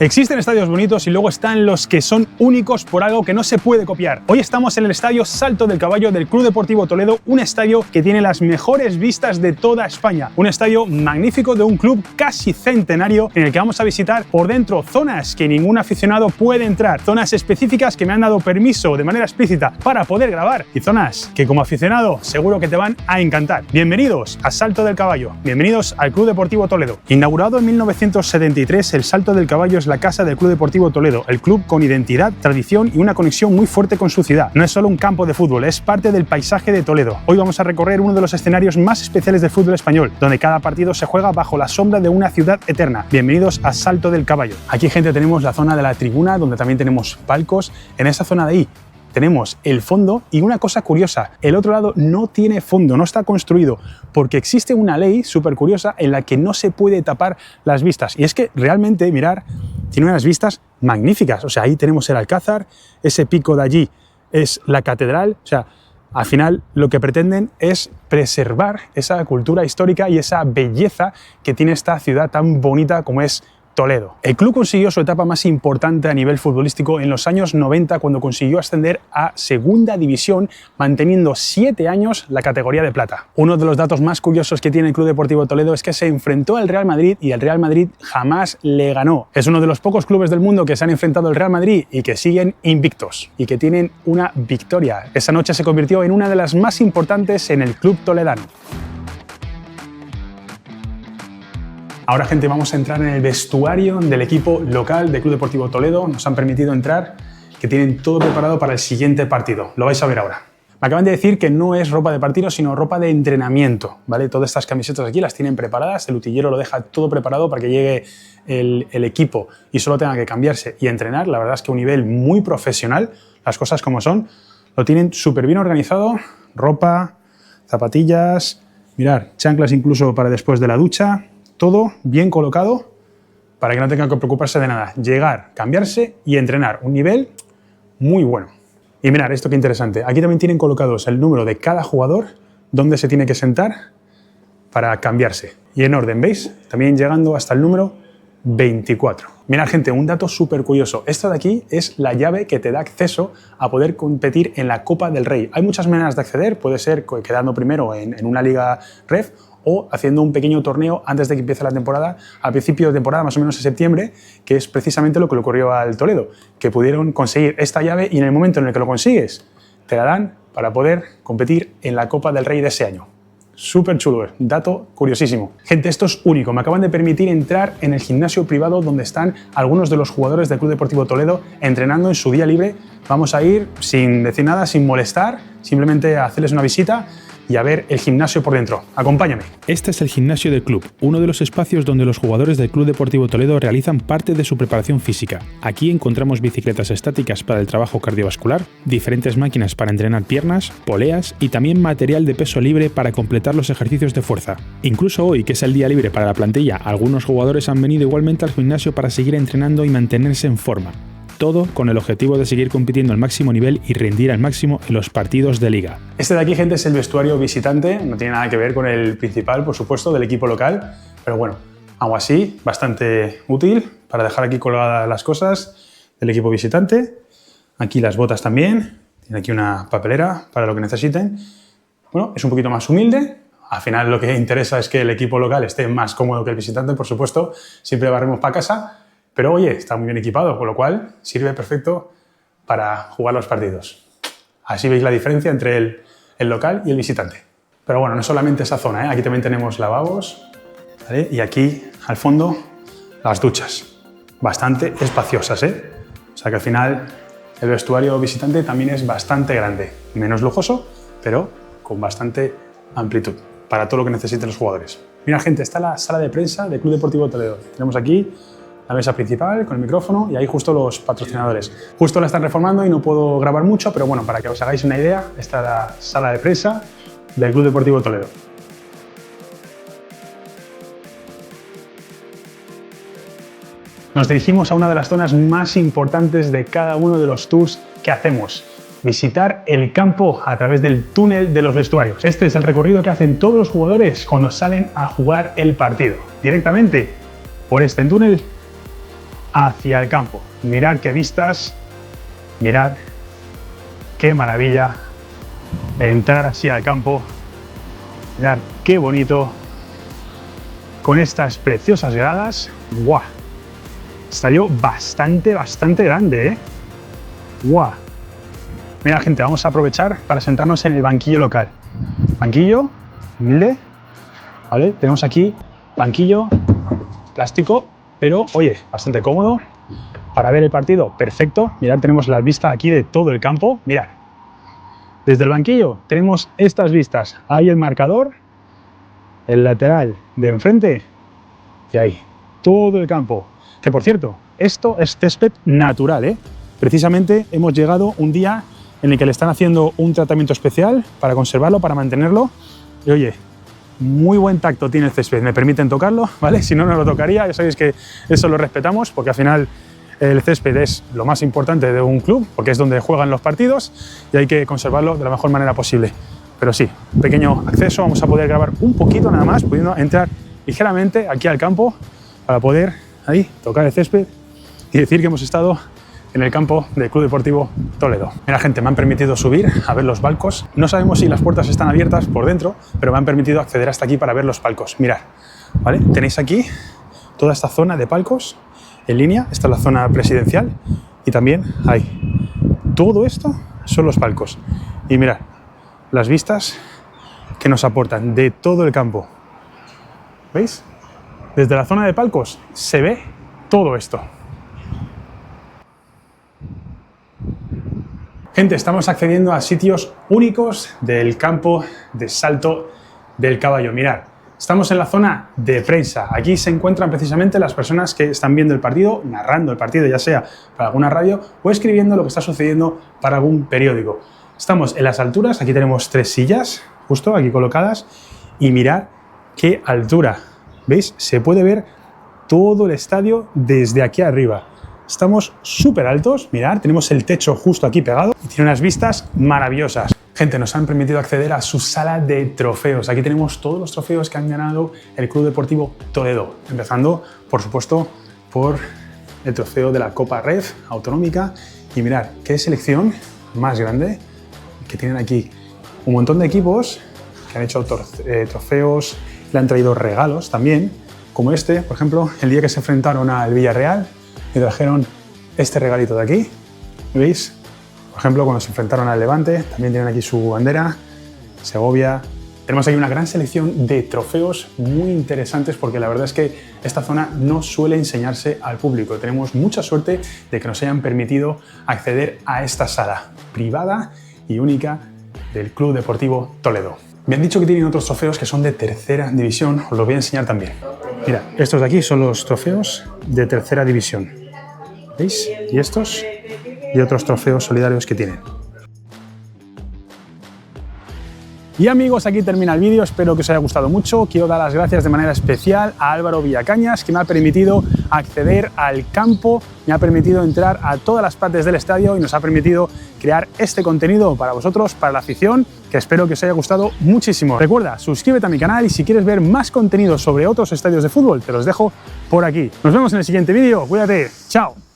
Existen estadios bonitos y luego están los que son únicos por algo que no se puede copiar. Hoy estamos en el estadio Salto del Caballo del Club Deportivo Toledo, un estadio que tiene las mejores vistas de toda España. Un estadio magnífico de un club casi centenario en el que vamos a visitar por dentro zonas que ningún aficionado puede entrar, zonas específicas que me han dado permiso de manera explícita para poder grabar y zonas que como aficionado seguro que te van a encantar. Bienvenidos a Salto del Caballo, bienvenidos al Club Deportivo Toledo. Inaugurado en 1973, el Salto del Caballo es la casa del Club Deportivo Toledo, el club con identidad, tradición y una conexión muy fuerte con su ciudad. No es solo un campo de fútbol, es parte del paisaje de Toledo. Hoy vamos a recorrer uno de los escenarios más especiales del fútbol español, donde cada partido se juega bajo la sombra de una ciudad eterna. Bienvenidos a Salto del Caballo. Aquí, gente, tenemos la zona de la tribuna, donde también tenemos palcos. En esa zona de ahí tenemos el fondo y una cosa curiosa, el otro lado no tiene fondo, no está construido, porque existe una ley súper curiosa en la que no se puede tapar las vistas. Y es que realmente, mirar, tiene unas vistas magníficas. O sea, ahí tenemos el Alcázar, ese pico de allí es la catedral. O sea, al final lo que pretenden es preservar esa cultura histórica y esa belleza que tiene esta ciudad tan bonita como es Toledo. El club consiguió su etapa más importante a nivel futbolístico en los años 90, cuando consiguió ascender a Segunda División, manteniendo 7 años la categoría de plata. Uno de los datos más curiosos que tiene el Club Deportivo Toledo es que se enfrentó al Real Madrid y el Real Madrid jamás le ganó. Es uno de los pocos clubes del mundo que se han enfrentado al Real Madrid y que siguen invictos y que tienen una victoria. Esa noche se convirtió en una de las más importantes en el club toledano. Ahora, gente, vamos a entrar en el vestuario del equipo local del Club Deportivo Toledo. Nos han permitido entrar, que tienen todo preparado para el siguiente partido. Lo vais a ver ahora. Me acaban de decir que no es ropa de partido, sino ropa de entrenamiento, ¿vale? Todas estas camisetas aquí las tienen preparadas, el utillero lo deja todo preparado para que llegue el equipo y solo tenga que cambiarse y entrenar. La verdad es que a un nivel muy profesional, las cosas como son, lo tienen súper bien organizado. Ropa, zapatillas, mirad, chanclas incluso para después de la ducha. Todo bien colocado para que no tengan que preocuparse de nada. Llegar, cambiarse y entrenar. Un nivel muy bueno. Y mirad, esto qué interesante. Aquí también tienen colocados el número de cada jugador, dónde se tiene que sentar para cambiarse. Y en orden, ¿veis? También llegando hasta el número 24. Mirad, gente, un dato súper curioso. Esto de aquí es la llave que te da acceso a poder competir en la Copa del Rey. Hay muchas maneras de acceder. Puede ser quedando primero en una liga ref o haciendo un pequeño torneo antes de que empiece la temporada, al principio de temporada, más o menos en septiembre, que es precisamente lo que le ocurrió al Toledo, que pudieron conseguir esta llave y en el momento en el que lo consigues, te la dan para poder competir en la Copa del Rey de ese año. Súper chulo, dato curiosísimo. Gente, esto es único. Me acaban de permitir entrar en el gimnasio privado donde están algunos de los jugadores del Club Deportivo Toledo entrenando en su día libre. Vamos a ir sin decir nada, sin molestar, simplemente a hacerles una visita y a ver el gimnasio por dentro. Acompáñame. Este es el gimnasio del club, uno de los espacios donde los jugadores del Club Deportivo Toledo realizan parte de su preparación física. Aquí encontramos bicicletas estáticas para el trabajo cardiovascular, diferentes máquinas para entrenar piernas, poleas y también material de peso libre para completar los ejercicios de fuerza. Incluso hoy, que es el día libre para la plantilla, algunos jugadores han venido igualmente al gimnasio para seguir entrenando y mantenerse en forma. Todo con el objetivo de seguir compitiendo al máximo nivel y rendir al máximo en los partidos de liga. Este de aquí, gente, es el vestuario visitante, no tiene nada que ver con el principal, por supuesto, del equipo local, pero bueno, aún así, bastante útil para dejar aquí colgadas las cosas del equipo visitante. Aquí las botas también, tiene aquí una papelera para lo que necesiten. Bueno, es un poquito más humilde. Al final lo que interesa es que el equipo local esté más cómodo que el visitante, por supuesto, siempre barremos para casa. Pero oye, está muy bien equipado, con lo cual sirve perfecto para jugar los partidos. Así veis la diferencia entre el local y el visitante. Pero bueno, no solamente esa zona, ¿eh? Aquí también tenemos lavabos, ¿vale? Y aquí al fondo las duchas, bastante espaciosas, ¿eh? O sea que al final el vestuario visitante también es bastante grande, menos lujoso, pero con bastante amplitud para todo lo que necesiten los jugadores. Mira, gente, está la sala de prensa del Club Deportivo Toledo. Tenemos aquí la mesa principal con el micrófono y ahí justo los patrocinadores. Justo la están reformando y no puedo grabar mucho, pero bueno, para que os hagáis una idea, esta es la sala de prensa del Club Deportivo Toledo. Nos dirigimos a una de las zonas más importantes de cada uno de los tours que hacemos. Visitar el campo a través del túnel de los vestuarios. Este es el recorrido que hacen todos los jugadores cuando salen a jugar el partido. Directamente por este túnel hacia el campo. Mirad qué vistas, mirad qué maravilla entrar así al campo. Mirad qué bonito con estas preciosas gradas. ¡Guau! Estadio bastante grande, ¿eh? ¡Guau! Mira, gente, vamos a aprovechar para sentarnos en el banquillo local. Banquillo humilde, ¿vale? Tenemos aquí banquillo plástico, pero oye, bastante cómodo para ver el partido. Perfecto. Mirad, tenemos la vista aquí de todo el campo. Mirad, desde el banquillo tenemos estas vistas. Ahí el marcador, el lateral de enfrente y ahí todo el campo. Que por cierto, esto es césped natural, ¿eh? Precisamente hemos llegado un día en el que le están haciendo un tratamiento especial para conservarlo, para mantenerlo. Y oye, muy buen tacto tiene el césped, me permiten tocarlo, ¿vale? Si no, no lo tocaría. Ya sabéis que eso lo respetamos, porque al final el césped es lo más importante de un club, porque es donde juegan los partidos y hay que conservarlo de la mejor manera posible. Pero sí, pequeño acceso, vamos a poder grabar un poquito nada más, pudiendo entrar ligeramente aquí al campo para poder ahí tocar el césped y decir que hemos estado en el campo del Club Deportivo Toledo. Mira, gente, me han permitido subir a ver los palcos. No sabemos si las puertas están abiertas por dentro, pero me han permitido acceder hasta aquí para ver los palcos. Mirad, ¿vale? Tenéis aquí toda esta zona de palcos en línea. Esta es la zona presidencial y también ahí. Todo esto son los palcos. Y mirad, las vistas que nos aportan de todo el campo. ¿Veis? Desde la zona de palcos se ve todo esto. Gente, estamos accediendo a sitios únicos del campo de salto del caballo. Mirad, estamos en la zona de prensa. Aquí se encuentran precisamente las personas que están viendo el partido, narrando el partido, ya sea para alguna radio o escribiendo lo que está sucediendo para algún periódico. Estamos en las alturas, aquí tenemos 3 sillas, justo aquí colocadas, y mirad qué altura. ¿Veis? Se puede ver todo el estadio desde aquí arriba. Estamos súper altos, mirad, tenemos el techo justo aquí pegado y tiene unas vistas maravillosas. Gente, nos han permitido acceder a su sala de trofeos. Aquí tenemos todos los trofeos que han ganado el Club Deportivo Toledo, empezando, por supuesto, por el trofeo de la Copa Ref Autonómica. Y mirad, qué selección más grande, que tienen aquí un montón de equipos que han hecho trofeos, le han traído regalos también, como este, por ejemplo, el día que se enfrentaron al Villarreal, me trajeron este regalito de aquí, ¿veis? Por ejemplo, cuando se enfrentaron al Levante, también tienen aquí su bandera, Segovia. Tenemos aquí una gran selección de trofeos muy interesantes porque la verdad es que esta zona no suele enseñarse al público. Tenemos mucha suerte de que nos hayan permitido acceder a esta sala privada y única del Club Deportivo Toledo. Me han dicho que tienen otros trofeos que son de tercera división, os los voy a enseñar también. Mira, estos de aquí son los trofeos de tercera división. ¿Veis? Y estos y otros trofeos solidarios que tienen. Y amigos, aquí termina el vídeo, espero que os haya gustado mucho. Quiero dar las gracias de manera especial a Álvaro Villacañas, que me ha permitido acceder al campo, me ha permitido entrar a todas las partes del estadio y nos ha permitido crear este contenido para vosotros, para la afición, que espero que os haya gustado muchísimo. Recuerda, suscríbete a mi canal y si quieres ver más contenido sobre otros estadios de fútbol, te los dejo por aquí. Nos vemos en el siguiente vídeo, cuídate, chao.